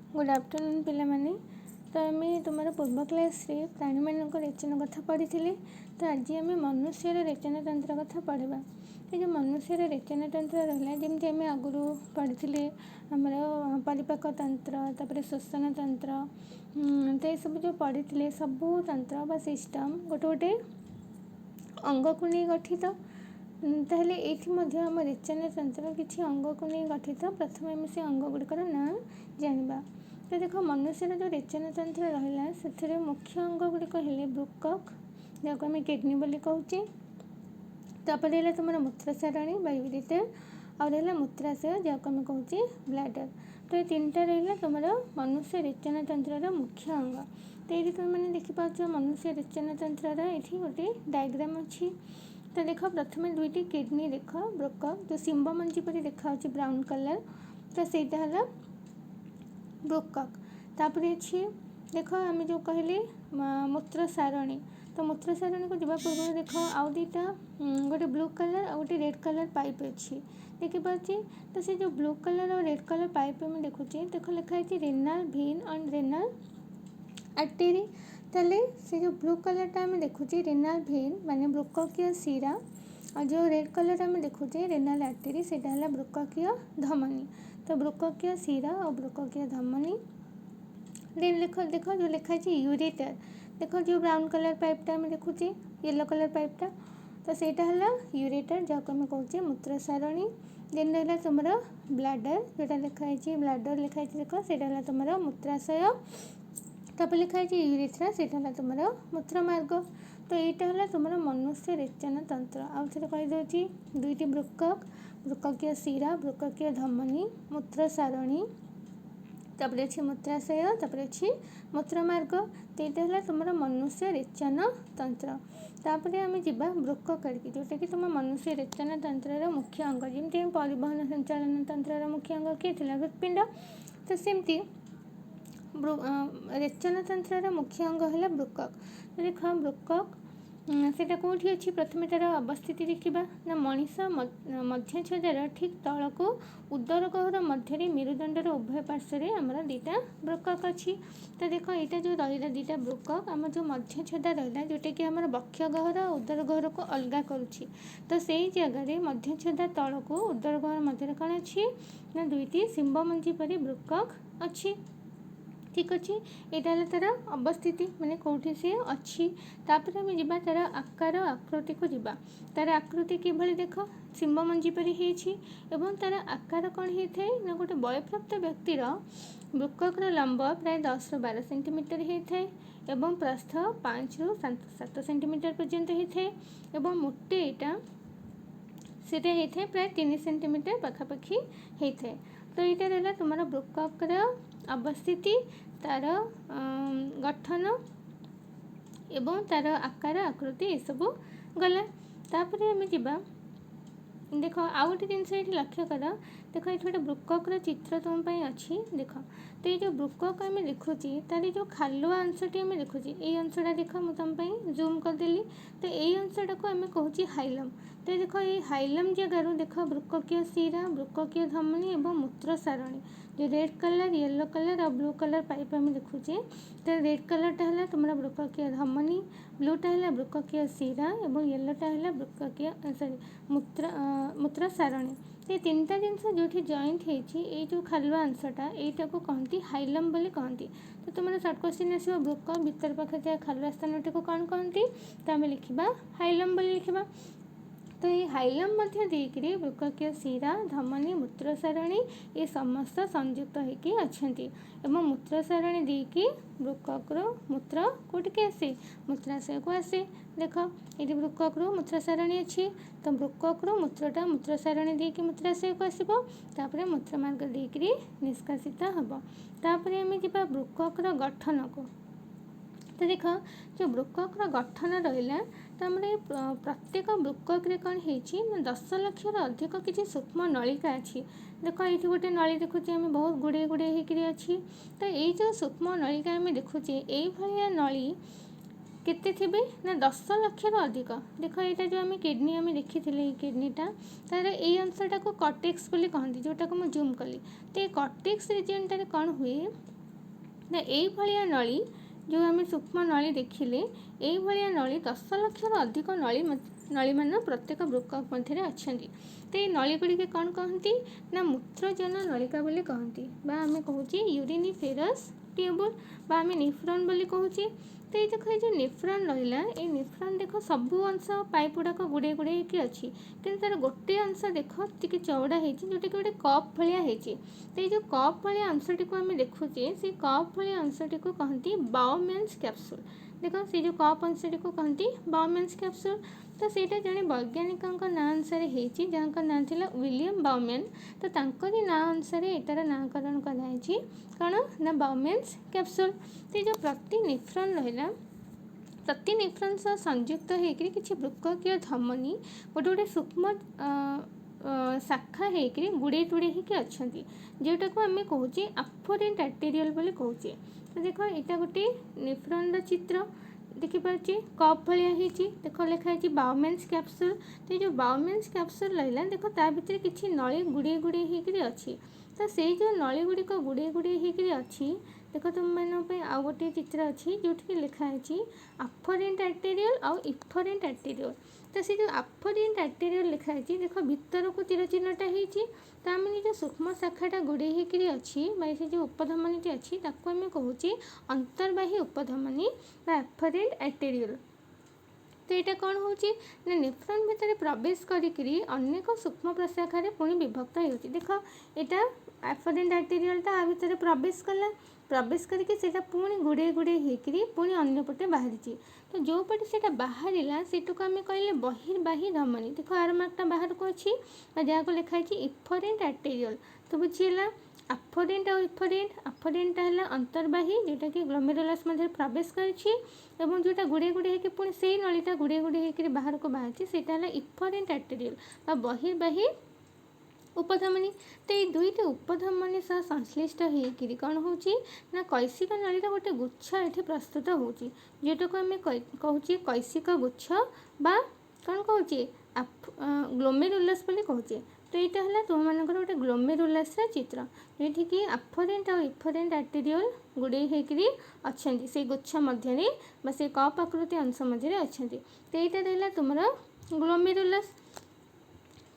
Good afternoon पिलामाने। तो आम तुम पूर्व क्लास रे प्राणी मान रेचन कथा पढ़ी। तो आज आम मनुष्यर रेचन तंत्र कथा पढ़ा। ये जो मनुष्यर रेचन तंत्र रहा जमी आम आगुरी पढ़ी आमर परिपाक तंत्र तापर श्वसन तंत्र तो ये सब जो पढ़ी सबू तंत्र बा सिस्टम गोटे गोटे अंग को नहीं गठित। ताहले ये आम रेचन तंत्र किसी अंग को नहीं गठित। प्रथम आम से अंग गुड़िकर ना जाना। तो देख मनुष्यर जो रेचन तंत्र रहा से मुख्य अंग गुड़िक है ब्रुकक जहाँ आम किडनी बोली कहचे। तापर रहा तुम मूत्र सारणी बायोरिटर और रहा मूत्राशय जहाँ आम कहचे ब्लाडर। तो ये तीन टा रहा तुम मनुष्य रेचन तंत्र मुख्य अंग। तो ये तुम मैंने देखिपाच मनुष्य रेचन तंत्र ये गोटे डायग्राम अच्छी। तो देख प्रथम दुईटी किडनी देख ब्रुकक जो शिंब मंजी पर देखा ब्राउन कलर तो सहीटा है ब्रुकक। तापर अच्छी देख आम जो कहले मूत्र सारणी। तो मूत्र सारणी को जब पूर्व देख आउ दुईटा गोटे ब्लू कलर और गोटे रेड कलर पाइप अच्छी देखिपारे। तो से जो ब्लू कलर और रेड कलर पाइप में देखुचे देख लिखाई रेनाल भेन एंड रेनाल आर्टेरी। ताले से जो ब्लू कलरटा आम देखुचे रेनाल भेन माने ब्रुककीय शिरा और जो रेड कलर आम देखुचे रेनाल आर्टेरी से ब्रुककीय धमनी। तो ब्रुककीय शिरा और ब्रुककीय धमनी देख देख जो लिखाई यूरेटर। देख जो ब्राउन कलर पाइपटा आम देखुचे येलो कलर पाइपटा तो सहीटा है यूरेटर जहाँ आम कहचे मूत्र सारणी। देन रहा तुम ब्लाडर जोटा लिखाई ब्लाडर लिखाई देख से तुम मूत्राशय। तापर लिखाई यूरेथ्रा से तुम मूत्र मार्ग। तो यहाँ है तुम मनुष्य रेचन तंत्र। आउ थे कहीदे दुईटी ब्रुकक ब्रुककीय शिरा ब्रुककीय धमनी मूत्र सारणी तापर अच्छी मूत्राशय तापर अच्छी मूत्र मार्ग। तो यहाँ है तुम मनुष्य रेचन तंत्र। तापर आम जा ब्रुकक आड़की जोटा कि तुम मनुष्य रेचन तंत्र मुख्य अंग जमी परिवहन संचालन तंत्र मुख्य अंग किए थे हृत्पिंड। तो सेमती रेचन तंत्र मुख्य अंग है ब्रुकक। तो देख ब्रुकक सेटा कौटी अच्छी प्रथम तार अवस्थिति देखा ना मनीष मध्य छेदार ठीक तल को उदर गहर मध्य मेरुदंडर उभय पार्श्व आमर दुईटा ब्रुकक अच्छी। तो देख यहाँ जो रहा दुईटा ब्रुकक आम जो मध्य छेदा रहा जोटा कि आम बक्ष गहर और उदर गहर को अलग करुच्ची। तो से जगह मध्य छेदा तल को उदर गहर मध्य कौन अच्छी ना दुईटी शिंब मंजी परी ब्रुकक अच्छी। ठीक अच्छे यहाँ तार अवस्थिति माने कौटी सी अच्छी। तापर आम जा तार आकार आकृति को जीवा। तार आकृति किभली देख शिंब मंजी परी एवं तार आकार कौन होता है ना गोटे बयप्राप्त व्यक्तिर ब्रुकक लंब प्राय 10 ରୁ 12 सेंटीमीटर होता है एवं प्रस्थ 5 ରୁ 7 सेंटीमीटर पर्यंत होता है एवं मोटेटा सीटा होता है प्राय 3 सेंटीमीटर पखापाखि होता है। तो यहाँ रहा तुम ब्रुकक अवस्थिति तार गठन एवं तार आकार आकृति ये सब गला। तापर आम जा देख आउ गोटे जिनस ये लक्ष्य कर देख ये गोटे ब्रुकक चित्र तुम अच्छी देख। तो ये जो ब्रुकक आम देखुची तार जो खालुआ अंशटी आम देखुची ये अंशटा देख मुझे तुम जूम करदेली। तो ये अंशटा को आम कहूँ हाइलम। तो देख ये हाइलम जगार देख ब्रुककीय शिरा ब्रुककीय धमनी और मूत्र सारणी जो रेड कलर येलो कलर और ब्लू कलर पाइप आम देखुचे। तो रेड कलरटा है तुम ब्रुककीय धमनी ब्लूटा है ब्रुककीय शिरा और येलोटा है ब्रुककीय सॉरी मूत्र सारणी। ये तीन टा जिनस जो जॉइंट होती जो खालुआ अंशटा यहाँ को कहती हाइलम बोली कहती। तो तुम सर्ट क्वेश्चन आसो ब्रुकक भितर पाखे खालुआ स्थानटी को कौन कहती तो आम लिखा हाइलम बोली लिखा। तो ये हाइलम देकरी ब्रुककीय शिरा धमनी मूत्र सारणी ये समस्त संयुक्त होती अच्छा मूत्र सारणी देकी ब्रुकक मूत्र कौटिक आसे मूत्राशय को आसे। देख ये ब्रुकक मूत्र सारणी अच्छी तो ब्रुकक मूत्रटा मूत्र सारणी देकी मूत्राशय को आसो तापर मूत्र मार्ग देकरी निष्कासित हम। तापर आम जा ब्रुकक गठन को। तो देख जो ब्रुकक गठन रहा तो आम प्रत्येक ब्रुकक कौन हो 10 लाख अधिक किसी सूक्ष्म नलिका अच्छी। देख ये गोटे नली देखुचे आम बहुत गुड़े गुड़े होकर अच्छी। तो ये जो सूक्ष्म नलिका आम देखुचे ये नली केते थिबे ना 10 लाख अधिक। देख यहाँ जो आम किडनी आम देखी किडनीटा तार ये अंशटा को कॉर्टेक्स बोली कहती जोटा को मुझे जूम कली। तो ये कॉर्टेक्स रिजनटारे कौन हुए ନା ଏଇଭଳିଆ ନଳୀ ଯେଉଁ ଆମେ ସୂକ୍ଷ୍ମ ନଳୀ ଦେଖିଲେ, ଏଇଭଳିଆ ନଳୀ 10 ଲକ୍ଷରୁ ଅଧିକ ନଳୀମାନ ପ୍ରତ୍ୟେକ ବୃକକ୍ ମଧ୍ୟରେ ଅଛନ୍ତି। ତ ଏଇ ନଳୀ ଗୁଡ଼ିକ କ'ଣ କହନ୍ତି ନା ମୂତ୍ରଜନ ନଳିକା ବୋଲି କହନ୍ତି, ବା ଆମେ କହୁଛେ ୟୁରିନିଫେରସ୍ ଟ୍ୟୁବୁଲ୍, ବା ଆମେ ନେଫ୍ରନ୍ ବୋଲି କହୁଛେ। ତ ଏଇ ଦେଖ, ଏଇ ଯେଉଁ ନେଫ୍ରନ୍ ରହିଲା, ଏଇ ନେଫ୍ରନ୍ ଦେଖ ସବୁ ଅଂଶ ପାଇପ୍ ଗୁଡ଼ାକ ଗୁଡ଼େଇ ହେଇକି ଅଛି, କିନ୍ତୁ ତାର ଗୋଟେ ଅଂଶ ଦେଖ ଟିକେ ଚଉଡ଼ା ହେଇଛି, ଯେଉଁଟାକି ଗୋଟେ କପ୍ ଭଳିଆ ହେଇଛି। ତ ଏଇ ଯେଉଁ କପ୍ ଭଳିଆ ଅଂଶଟିକୁ ଆମେ ଦେଖୁଛେ, ସେଇ କପ୍ ଭଳିଆ ଅଂଶଟିକୁ କହନ୍ତି ବାଉମ୍ୟାନ୍ସ କ୍ୟାପସୁଲ୍। ଦେଖ, ସେଇ ଯେଉଁ କପ୍ ଅଂଶଟିକୁ କହନ୍ତି ବାଉମ୍ୟାନ୍ସ କ୍ୟାପସୁଲ୍। ତ ସେଇଟା ଜଣେ ବୈଜ୍ଞାନିକଙ୍କ ନାଁ ଅନୁସାରେ ହେଇଛି, ଯାହାଙ୍କ ନାଁ ଥିଲା ୱିଲିୟମ୍ ବାଉମ୍ୟାନ୍। ତ ତାଙ୍କରି ନାଁ ଅନୁସାରେ ଏଟାର ନାମକରଣ କରାଯାଇଛି କ'ଣ ନା ବାଉମ୍ୟାନ୍ସ କ୍ୟାପସୁଲ୍। ତ ଏଇ ଯେଉଁ ପ୍ରତି ନେଫ୍ରନ୍ ରହିଲା, ପ୍ରତି ନେଫ୍ରନ୍ ସହ ସଂଯୁକ୍ତ ହେଇକରି କିଛି ବୃକକୀୟ ଧମନୀ ଗୋଟେ ଗୋଟେ ସୂକ୍ଷ୍ମ ଶାଖା ହେଇକରି ଗୁଡ଼େଇ ହେଇକି ଅଛନ୍ତି, ଯେଉଁଟାକୁ ଆମେ କହୁଛେ ଆଫରେଣ୍ଟ ଆର୍ଟେରିଅଲ୍ ବୋଲି କହୁଛେ। ତ ଦେଖ, ଏଇଟା ଗୋଟେ ନେଫ୍ରନ୍ର ଚିତ୍ର ଦେଖିପାରୁଛେ, କପ୍ ଭଳିଆ ହେଇଛି, ଦେଖ ଲେଖା ହେଇଛି ବାଉମ୍ୟାନ୍ସ କ୍ୟାପସୁଲ୍। ତ ଏଇ ଯେଉଁ ବାଉମ୍ୟାନ୍ସ କ୍ୟାପସୁଲ୍ ରହିଲା, ଦେଖ ତା ଭିତରେ କିଛି ନଳୀ ଗୁଡ଼େଇ ହେଇକରି ଅଛି। ତ ସେଇ ଯେଉଁ ନଳୀ ଗୁଡ଼ିକ ଗୁଡ଼େଇ ହେଇକରି ଅଛି, ଦେଖ ତୁମମାନଙ୍କ ପାଇଁ ଆଉ ଗୋଟିଏ ଚିତ୍ର ଅଛି ଯେଉଁଠିକି ଲେଖା ହେଇଛି ଆଫରେଣ୍ଟ ଆର୍ଟେରିଅଲ୍ ଆଉ ଇଫରେଣ୍ଟ ଆର୍ଟେରିଅଲ୍। ତ ସେ ଯେଉଁ ଆଫରେଣ୍ଟ ଆର୍ଟେରିଅଲ୍ ଲେଖା ହେଇଛି, ଦେଖ ଭିତରକୁ ତୀର ଚିହ୍ନଟା ହେଇଛି। ତ ଆମେ ଯେଉଁ ସୂକ୍ଷ୍ମ ଶାଖାଟା ଗୁଡ଼େଇ ହେଇକରି ଅଛି, ବା ସେ ଯେଉଁ ଉପଧମନୀଟି ଅଛି, ତାକୁ ଆମେ କହୁଛେ ଅନ୍ତର୍ବାହୀ ଉପଧମନୀ ବା ଆଫରେଣ୍ଟ ଆର୍ଟେରିଅଲ୍। ତ ଏଇଟା କ'ଣ ହେଉଛି ନା ନେଫ୍ରନ୍ ଭିତରେ ପ୍ରବେଶ କରିକିରି ଅନେକ ସୂକ୍ଷ୍ମ ପ୍ରଶାଖାରେ ପୁଣି ବିଭକ୍ତ ହେଉଛି। ଦେଖ, ଏଇଟା ଆଫରେଣ୍ଟ ଆର୍ଟେରିଅଲ୍ଟା ଆ ଭିତରେ ପ୍ରବେଶ କଲା, ପ୍ରବେଶ କରିକି ସେଇଟା ପୁଣି ଗୁଡ଼େଇ ହେଇକରି ପୁଣି ଅନ୍ୟପଟେ ବାହାରିଛି। ତ ଯେଉଁ ପଟେ ସେଇଟା ବାହାରିଲା, ସେଇଟାକୁ ଆମେ କହିଲେ ବହିର୍ବାହୀ ଧମନୀ। ଦେଖ, ଆର ମାର୍କଟା ବାହାରକୁ ଅଛି, ବା ଯାହାକୁ ଲେଖା ହେଇଛି ଇଫରେଣ୍ଟ ଆର୍ଟେରିଅଲ୍। ତ ବୁଝିହେଲା ଆଫରେଣ୍ଟ ଆଉ ଇଫରେଣ୍ଟ। ଆଫରେଣ୍ଟଟା ହେଲା ଅନ୍ତର୍ବାହୀ, ଯେଉଁଟାକି ଗ୍ଲୋମେରୁଲାସ୍ ମଧ୍ୟରେ ପ୍ରବେଶ କରିଛି, ଏବଂ ଯେଉଁଟା ଗୁଡ଼େଇ ହେଇକି ପୁଣି ସେଇ ନଳୀଟା ଗୁଡ଼େଇ ହେଇକରି ବାହାରକୁ ବାହାରିଛି, ସେଇଟା ହେଲା ଇଫରେଣ୍ଟ ଆର୍ଟେରିଅଲ୍ ବା ବହିର୍ବାହୀ ଉପଧମନୀ। ତ ଏଇ ଦୁଇଟି ଉପଧମନୀ ସହ ସଂଶ୍ଳିଷ୍ଟ ହେଇକିରି କ'ଣ ହେଉଛି ନା କୈଶିକ ନଳୀର ଗୋଟେ ଗୁଚ୍ଛ ଏଠି ପ୍ରସ୍ତୁତ ହେଉଛି, ଯେଉଁଟାକୁ ଆମେ କହୁଛେ କୈଶିକ ଗୁଚ୍ଛ, ବା କ'ଣ କହୁଛେ ଗ୍ଲୋମେରୁଲସ୍ ବୋଲି କହୁଛେ। ତ ଏଇଟା ହେଲା ତୁମମାନଙ୍କର ଗୋଟେ ଗ୍ଲୋମେରୁଲସ୍ର ଚିତ୍ର, ଯେଉଁଠିକି ଆଫରେଣ୍ଟ ଆଉ ଇଫରେଣ୍ଟ ଆର୍ଟେରିଅଲ୍ ଗୁଡ଼େଇ ହେଇକରି ଅଛନ୍ତି ସେଇ ଗୁଚ୍ଛ ମଧ୍ୟରେ, ବା ସେଇ କପ୍ ଆକୃତି ଅଂଶ ମଧ୍ୟରେ ଅଛନ୍ତି। ତ ଏଇଟା ରହିଲା ତୁମର ଗ୍ଲୋମେରୁଲସ୍।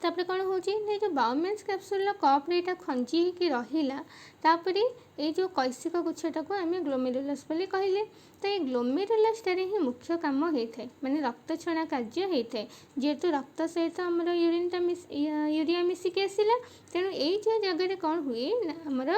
ତାପରେ କ'ଣ ହେଉଛି ନା ଏଇ ଯେଉଁ ବାଉମ୍ୟାନ୍ସ କ୍ୟାପସୁଲ୍ର କପ୍ରେ ଏଇଟା ଖଞ୍ଜି ହେଇକି ରହିଲା, ତାପରେ ଏଇ ଯେଉଁ କୈଶିକ ଗୁଚ୍ଛଟାକୁ ଆମେ ଗ୍ଲୋମେରୁଲସ୍ ବୋଲି କହିଲେ। ତ ଏଇ ଗ୍ଲୋମେରୁଲସ୍ଟାରେ ହିଁ ମୁଖ୍ୟ କାମ ହେଇଥାଏ, ମାନେ ରକ୍ତ ଛଣା କାର୍ଯ୍ୟ ହେଇଥାଏ। ଯେହେତୁ ରକ୍ତ ସହିତ ଆମର ୟୁରିଆ ମିଶିକି ଆସିଲା, ତେଣୁ ଏଇ ଯେଉଁ ଜାଗାରେ କ'ଣ ହୁଏ ନା ଆମର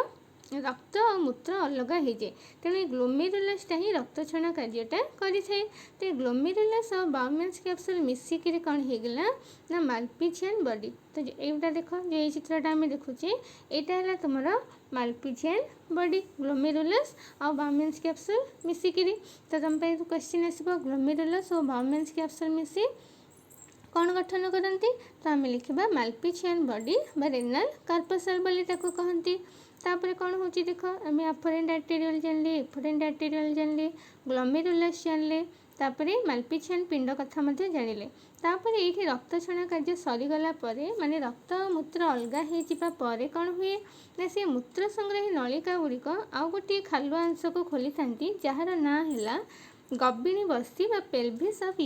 ରକ୍ତ ଆଉ ମୂତ୍ର ଅଲଗା ହେଇଯାଏ, ତେଣୁ ଏଇ ଗ୍ଲୋମେରୁଲସ୍ଟା ହିଁ ରକ୍ତ ଛଣା କାର୍ଯ୍ୟଟା କରିଥାଏ। ତ ଏ ଗ୍ଲୋମେରୁଲସ୍ ଆଉ ବାଉମ୍ୟାନ୍ସ କ୍ୟାପସୁଲ୍ ମିଶିକିରି କ'ଣ ହେଇଗଲା ନା ମାଲ୍ପିଜିଆନ୍ ବଡି। ତ ଏଇଟା ଦେଖ, ଯେ ଏଇ ଚିତ୍ରଟା ଆମେ ଦେଖୁଛେ, ଏଇଟା ହେଲା ତୁମର ମାଲ୍ପିଜିଆନ୍ ବଡି, ଗ୍ଲୋମେରୁଲସ୍ ଆଉ ବାଉମ୍ୟାନ୍ସ କ୍ୟାପସୁଲ୍ ମିଶିକିରି। ତ ତୁମ ପାଇଁ କ୍ୱେଶ୍ଚିନ୍ ଆସିବ, ଗ୍ଲୋମେରୁଲସ୍ ଓ ବାଉମ୍ୟାନ୍ସ କ୍ୟାପସୁଲ୍ ମିଶି କ'ଣ ଗଠନ କରନ୍ତି? ତ ଆମେ ଲେଖିବା ମାଲ୍ପିଜିଆନ୍ ବଡି ବା ରେନାଲ୍ କର୍ପସଲ୍ ବୋଲି ତାକୁ କହନ୍ତି। ତାପରେ କ'ଣ ହେଉଛି ଦେଖ, ଆମେ ଆଫରେଣ୍ଟ ଆର୍ଟେରିଅଲ୍ ଜାଣିଲେ, ଇଫରେଣ୍ଟ ଆର୍ଟେରିଅଲ୍ ଜାଣିଲେ, ଗ୍ଲୋମେରୁଲସ୍ ଜାଣିଲେ, ତାପରେ ମାଲ୍ପିଜିଆନ୍ ପିଣ୍ଡ କଥା ମଧ୍ୟ ଜାଣିଲେ। ତାପରେ ଏଇଠି ରକ୍ତ ଛଣା କାର୍ଯ୍ୟ ସରିଗଲା ପରେ, ମାନେ ରକ୍ତ ଆଉ ମୂତ୍ର ଅଲଗା ହେଇଯିବା ପରେ କ'ଣ ହୁଏ ନା ସେ ମୂତ୍ର ସଂଗ୍ରାହୀ ନଳିକା ଗୁଡ଼ିକ ଆଉ ଗୋଟିଏ ଖାଲୁଆ ଅଂଶକୁ ଖୋଲିଥାନ୍ତି, ଯାହାର ନାଁ ହେଲା ଗର୍ଭିଣୀ ବସ୍ତି ବା ପେଲ୍ଭିସ୍ ଅଫ୍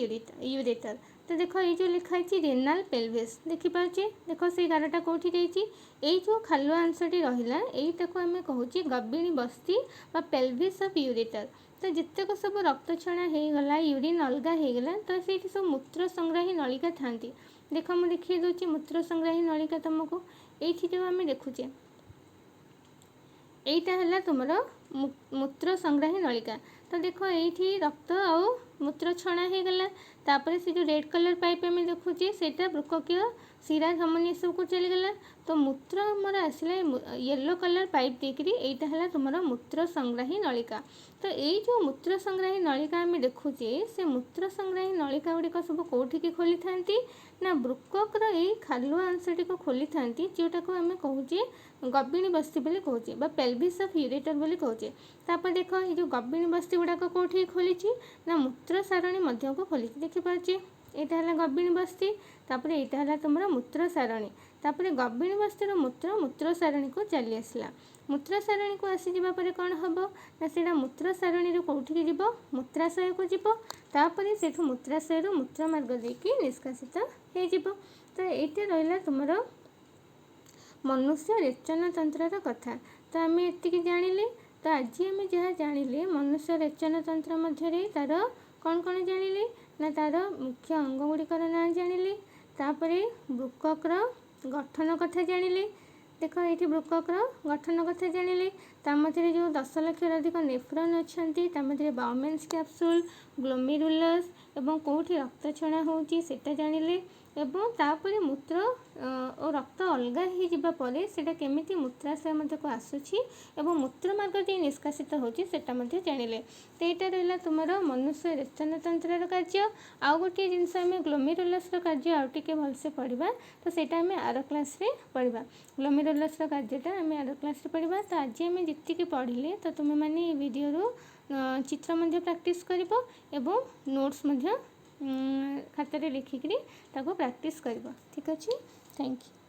ୟୁରେଟର୍। ତ ଦେଖ, ଏଇ ଯେଉଁ ଲେଖା ହେଇଛି ରେନାଲ୍ ପେଲ୍ଭିସ୍, ଦେଖିପାରୁଛେ, ଦେଖ ସେଇ ଗାରଟା କେଉଁଠି ଯାଇଛି, ଏଇ ଯେଉଁ ଖାଲୁଆ ଅଂଶଟି ରହିଲା, ଏଇଟାକୁ ଆମେ କହୁଛେ ଗର୍ଭିଣୀ ବସ୍ତି ବା ପେଲ୍ଭିସ୍ ଅଫ୍ ୟୁରେଟର୍। ତ ଯେତେକ ସବୁ ରକ୍ତ ଛଣା ହେଇଗଲା, ୟୁରିନ୍ ଅଲଗା ହେଇଗଲା, ତ ସେଇଠି ସବୁ ମୂତ୍ର ସଂଗ୍ରାହୀ ନଳିକା ଥାନ୍ତି। ଦେଖ, ମୁଁ ଦେଖାଇ ଦେଉଛି ମୂତ୍ର ସଂଗ୍ରାହୀ ନଳିକା ତୁମକୁ। ଏଇଠି ଯେଉଁ ଆମେ ଦେଖୁଛେ, এইটা ହେଲା ତୁମର ମୂତ୍ର ସଂଗ୍ରାହୀ ନଳିକା। ତ ଦେଖ, ଏଇଠି ରକ୍ତ ଆଉ ମୂତ୍ର ଛଣା ହେଇଗଲା, ତାପରେ ସେ ଯେଉଁ ରେଡ୍ କଲର୍ ପାଇପ୍ ଆମେ ଦେଖୁଛେ, ସେଇଟା ବୃକକୀୟ ଶିରା ଧମନୀ ଏସବୁକୁ ଚାଲିଗଲା। ତ ମୂତ୍ର ଆମର ଆସିଲା ୟେଲୋ କଲର୍ ପାଇପ୍ ଦେଇକରି, এইটা ହେଲା ତୁମର ମୂତ୍ର ସଂଗ୍ରାହୀ ନଳିକା। ତ ଏଇ ଯେଉଁ ମୂତ୍ର ସଂଗ୍ରାହୀ ନଳିକା ଆମେ ଦେଖୁଛେ, ସେ ମୂତ୍ର ସଂଗ୍ରାହୀ ନଳିକା ଗୁଡ଼ିକ ସବୁ କେଉଁଠିକି ଖୋଲିଥାନ୍ତି ନା ବୃକକର ଏଇ ଖାଲୁଆ ଅଂଶଟିକୁ ଖୋଲିଥାନ୍ତି, ଯେଉଁଟାକୁ ଆମେ କହୁଛେ ଗର୍ଭିଣୀ ବସ୍ତି ବୋଲି କହୁଛେ, ବା ପେଲ୍ଭିସ୍ ଅଫ୍ ୟୁରେଟର୍ ବୋଲି କହୁଛେ। ତାପରେ ଦେଖ, ଏଇ ଯେଉଁ ଗର୍ଭିଣୀ ବସ୍ତି ଗୁଡ଼ାକ କେଉଁଠିକି ଖୋଲିଛି ନା ମୂତ୍ର ସାରଣୀ ମଧ୍ୟକୁ ଖୋଲିଛି, ଦେଖିପାରୁଛେ, এইটা ହେଲା ଗର୍ଭିଣୀ ବସ୍ତି, ତାପରେ এইটা ହେଲା ତୁମର ମୂତ୍ର ସାରଣୀ, ତାପରେ ଗର୍ଭିଣୀ ବସ୍ତିର ମୂତ୍ର ସାରଣୀକୁ ଚାଲି ଆସିଲା। मूत्र सारणी को आसीजा पर कौन हम ना से मूत्र सारणी कौटिकी जीव मूत्राशय को जीव तापर से मूत्राशय मूत्र मार्ग देकी निष्कासित हो। तो ये रहा तुम मनुष्य रेचन तंत्र कथा। तो आम ये जानिले। तो आज आम जहाँ जानिले मनुष्य रेचन तंत्र मध्य तार कौन कौन जानिले ना तार मुख्य अंग गुड़िकर ना जानिले तापर वृक्कक गठन कथा जानिले। देख ये वृक्कक गठन कथा जानिले ता मध्य जो 10 लाख अधिक नेफ्रॉन अच्छा मध्य बाउमेन्स कैप्सूल ग्लोमेरुलस एवं कौटी रक्त छणा होची सेटा जानिले एवं तापर मूत्र और रक्त अलग हो जाने से केमिति मूत्राशय मध्य को आसूची एवं मूत्र मार्ग जो निष्कासित होची सेटा मध्य जानिले। तो यहाँ रहा तुम मनुष्य रेचन तंत्र कार्य। आउ गोटे जिनस आम ग्लोमेरुलस कार्य आउ टिके भलसे पढ़ा तो सेटा आम आर क्लास रे पढ़ा। ग्लोमेरुलस कार्यटा आम आर क्लास रे पढ़ा। तो आज आम जी पढ़िले तो तुम मैंने वीडियो चित्र मध्य प्रैक्टिस कर एवं नोट्स मध्य खातार लिखिकी प्रैक्टिस कर। ठीक अच्छे, थैंक यू।